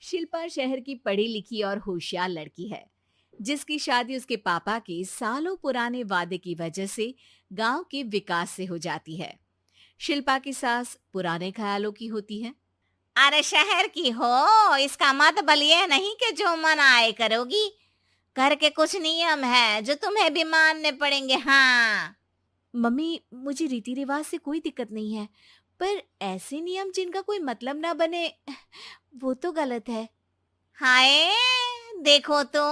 शिल्पा शहर की पढ़ी लिखी और होशियार लड़की है, जिसकी शादी उसके पापा के सालों पुराने वादे की वजह से गांव के विकास से हो जाती है। शिल्पा की सास पुराने ख्यालों की होती है। अरे शहर की हो, इसका मतलब ये नहीं कि जो मन आए करोगी। घर के कुछ नियम है जो तुम्हें भी मानने पड़ेंगे। हाँ। मम्मी, मुझे रीति रिवाज से कोई दिक्कत नहीं है, पर ऐसे नियम जिनका कोई मतलब ना बने, वो तो गलत है। हाय, देखो तो।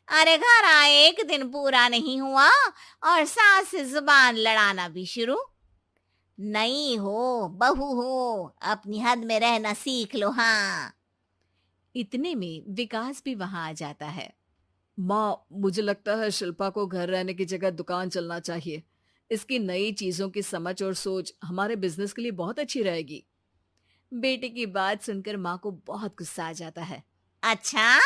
अरे घर आए एक दिन पूरा नहीं हुआ और सास से जुबान लड़ाना भी शुरू। नहीं हो, बहू हो, अपनी हद में रहना सीख लो। हाँ। इतने में विकास भी वहां आ जाता है। माँ, मुझे लगता है शिल्पा को घर रहने की जगह दुकान चलना चाहिए। इसकी नई चीजों की समझ और सोच हमारे बिजनेस के लिए बहुत अच्छी रहेगी। बेटे की बात सुनकर माँ को बहुत गुस्सा आ जाता है। अच्छा,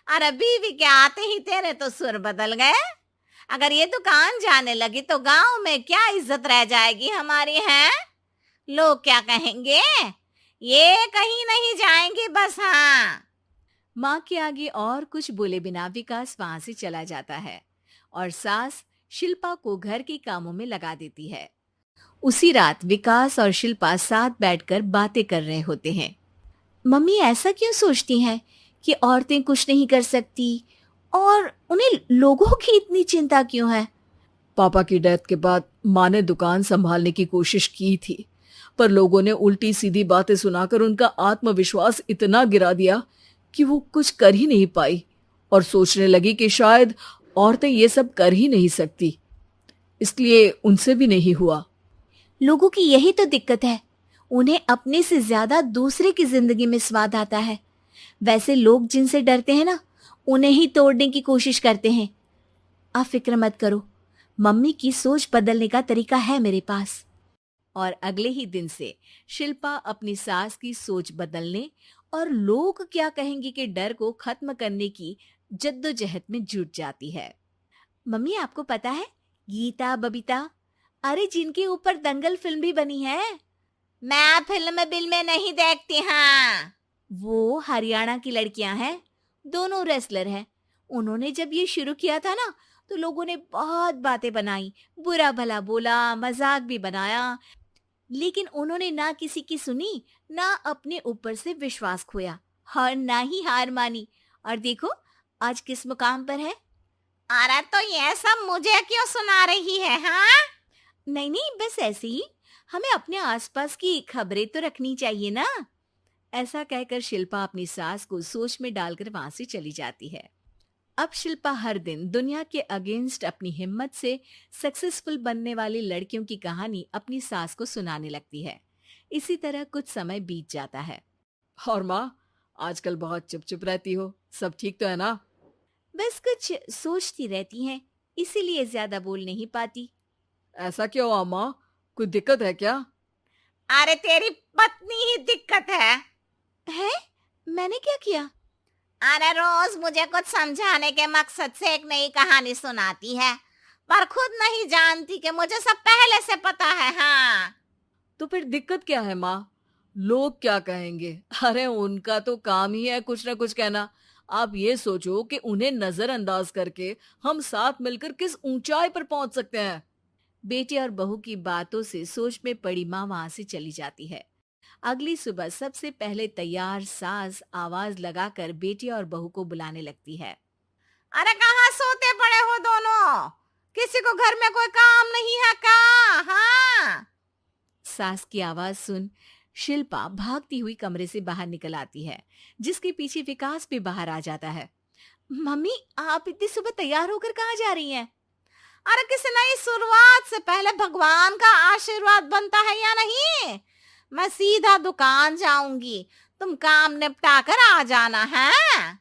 अरे बीवी के आते ही तेरे तो सुर बदल गए। अगर ये दुकान जाने लगी तो गांव में क्या इज्जत रह जाएगी हमारी है? लोग क्या कहेंगे? ये कहीं नहीं जाएंगी बस। हाँ। माँ के आगे और कुछ बोले बिना विकास वहां से चला जाता है और सास शिल्पा को घर के कामों में लगा देती है। उसी रात विकास और शिल्पा साथ बैठकर बातें कर रहे होते हैं। मम्मी ऐसा क्यों सोचती हैं कि औरतें कुछ नहीं कर सकती, और उन्हें लोगों की इतनी चिंता क्यों है? पापा की डेथ के बाद माँ ने दुकान संभालने की कोशिश की थी, पर लोगों ने उल्टी सीधी बातें सुनाकर उनका आत्मविश्वास इतना गिरा दिया कि वो कुछ कर ही नहीं पाई और सोचने लगी कि शायद औरतें ये सब कर ही नहीं सकती। इसलिए उनसे भी नहीं हुआ। लोगों की यही तो दिक्कत है, उन्हें अपने से ज्यादा दूसरे की जिंदगी में स्वाद आता है। वैसे लोग जिनसे डरते हैं ना, उन्हें ही तोड़ने की कोशिश करते हैं। आप फिक्र मत करो, मम्मी की सोच बदलने का तरीका है मेरे पास। और अगले ही दिन से शिल्पा अपनी सास की सोच बदलने और लोग क्या कहेंगे के डर को खत्म करने की जद्दोजहद में जुट जाती है। मम्मी, आपको पता है, गीता बबीता, अरे जिनके ऊपर दंगल फिल्म भी बनी है, मैं फिल्म बिल में नहीं देखती। हाँ। वो हरियाणा की लड़कियां हैं। दोनों रेसलर हैं। उन्होंने जब ये शुरू किया था ना, तो लोगों ने बहुत बातें बनाई, बुरा भला बोला, मजाक भी बनाया, लेकिन उन्होंने ना किसी की सुनी, ना अपने ऊपर से विश्वास खोया और ना ही हार मानी। और देखो आज किस मुकाम पर है। अरे तो ये सब मुझे क्यों सुना रही है? हाँ। नहीं नहीं, बस ऐसे ही, हमें अपने आसपास की खबरें तो रखनी चाहिए ना। ऐसा कहकर शिल्पा अपनी सास को सोच में डालकर वहां से चली जाती है। अब शिल्पा हर दिन दुनिया के अगेंस्ट अपनी हिम्मत से सक्सेसफुल बनने वाली लड़कियों की कहानी अपनी सास को सुनाने लगती है। इसी तरह कुछ समय बीत जाता है। और माँ, आजकल बहुत चुप चुप रहती हो, सब ठीक तो है ना? बस कुछ सोचती रहती हैं, इसीलिए ज्यादा बोल नहीं पाती। ऐसा क्यों हुआ माँ? कोई दिक्कत है क्या? अरे तेरी पत्नी ही दिक्कत है। है? मैंने क्या किया? अरे रोज मुझे कुछ समझाने के मकसद से एक नई कहानी सुनाती है, पर खुद नहीं जानती कि मुझे सब पहले से पता है। हाँ। तो फिर दिक्कत क्या है माँ? लोग क्या कहेंगे? अरे उनका तो काम ही है कुछ ना कुछ कहना। आप ये सोचो कि उन्हें नजरअंदाज करके हम साथ मिलकर किस ऊंचाई पर पहुंच सकते हैं। बेटे और बहू की बातों से सोच में पड़ी माँ वहां से चली जाती है। अगली सुबह सबसे पहले तैयार सास आवाज लगाकर बेटे और बहू को बुलाने लगती है। अरे कहाँ सोते पड़े हो दोनों? किसी को घर में कोई काम नहीं है क्या? हाँ। सास की आवाज सुन शिल्पा भागती हुई कमरे से बाहर निकल आती है, जिसके पीछे विकास भी बाहर आ जाता है। मम्मी, आप इतनी सुबह तैयार होकर कहाँ जा रही हैं? अरे किसी नई शुरुआत से पहले भगवान का आशीर्वाद बनता है या नहीं? मैं सीधा दुकान जाऊंगी, तुम काम निपटा कर आ जाना है।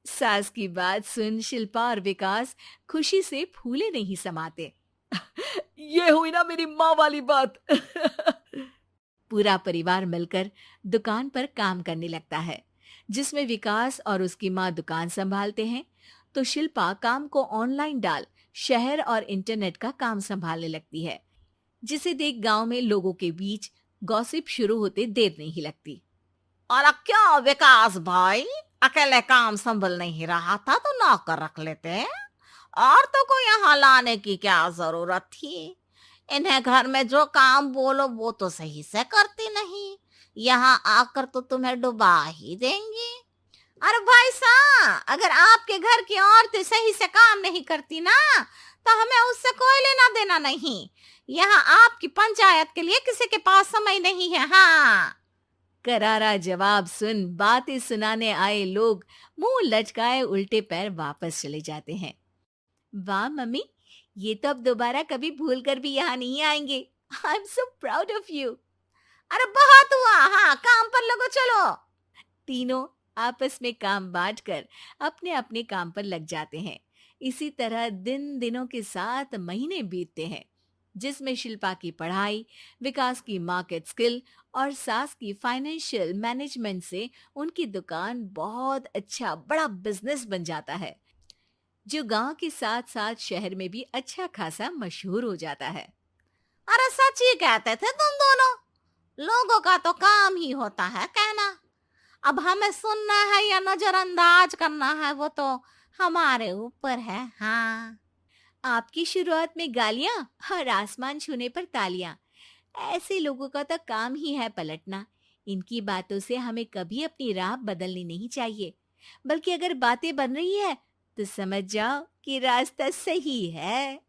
सास की बात सुन शिल्पा और विकास खुशी से फूले नहीं समाते। ये हुई ना मेरी माँ वाली बात। पूरा परिवार मिलकर दुकान पर काम करने लगता है, जिसमें विकास और उसकी माँ दुकान संभालते हैं, तो शिल्पा काम को ऑनलाइन डाल शहर और इंटरनेट का काम संभालने लगती है, जिसे देख गांव में लोगों के बीच गॉसिप शुरू होते देर नहीं लगती। और क्या विकास भाई, अकेले काम संभल नहीं रहा था तो नौकर रख लेते। औरतों को यहाँ लाने की क्या जरूरत थी? इन्हें घर में जो काम बोलो वो तो सही से करती नहीं, यहाँ आकर तो तुम्हें डुबा ही देंगी। अरे भाई साहब, अगर आपके घर की औरतें सही से काम नहीं करती ना, तो हमें उससे कोई लेना देना नहीं। यहाँ आपकी पंचायत के लिए किसी के पास समय नहीं है। हाँ। करारा जवाब सुन बातें सुनाने आए लोग मुंह लटकाए उल्टे पैर वापस चले जाते हैं। वाह मम्मी, ये तो अब दोबारा कभी भूल कर भी यहाँ नहीं आएंगे। I am so proud of you. अरे बहुत हुआ, हाँ काम पर लगो चलो। तीनों आपस में काम बांटकर अपने अपने काम पर लग जाते हैं। इसी तरह दिन दिनों के साथ महीने बीतते हैं, जिसमें शिल्पा की पढ़ाई, विकास की मार्केट स्किल और सास की फाइनेंशियल मैनेजमेंट से उनकी दुकान बहुत अच्छा बड़ा बिजनेस बन जाता है, जो गांव के साथ साथ शहर में भी अच्छा खासा मशहूर हो जाता है। अरे सच ही कहते थे तुम दोनों, लोगों का तो काम ही होता है कहना। अब हमें सुनना है या नजरअंदाज करना है वो तो हमारे ऊपर है। हाँ। आपकी शुरुआत में गालियां और आसमान छूने पर तालियां, ऐसे लोगों का तो काम ही है पलटना। इनकी बातों से हमें कभी अपनी राह बदलनी नहीं चाहिए, बल्कि अगर बातें बन रही है तो समझ जाओ कि रास्ता सही है।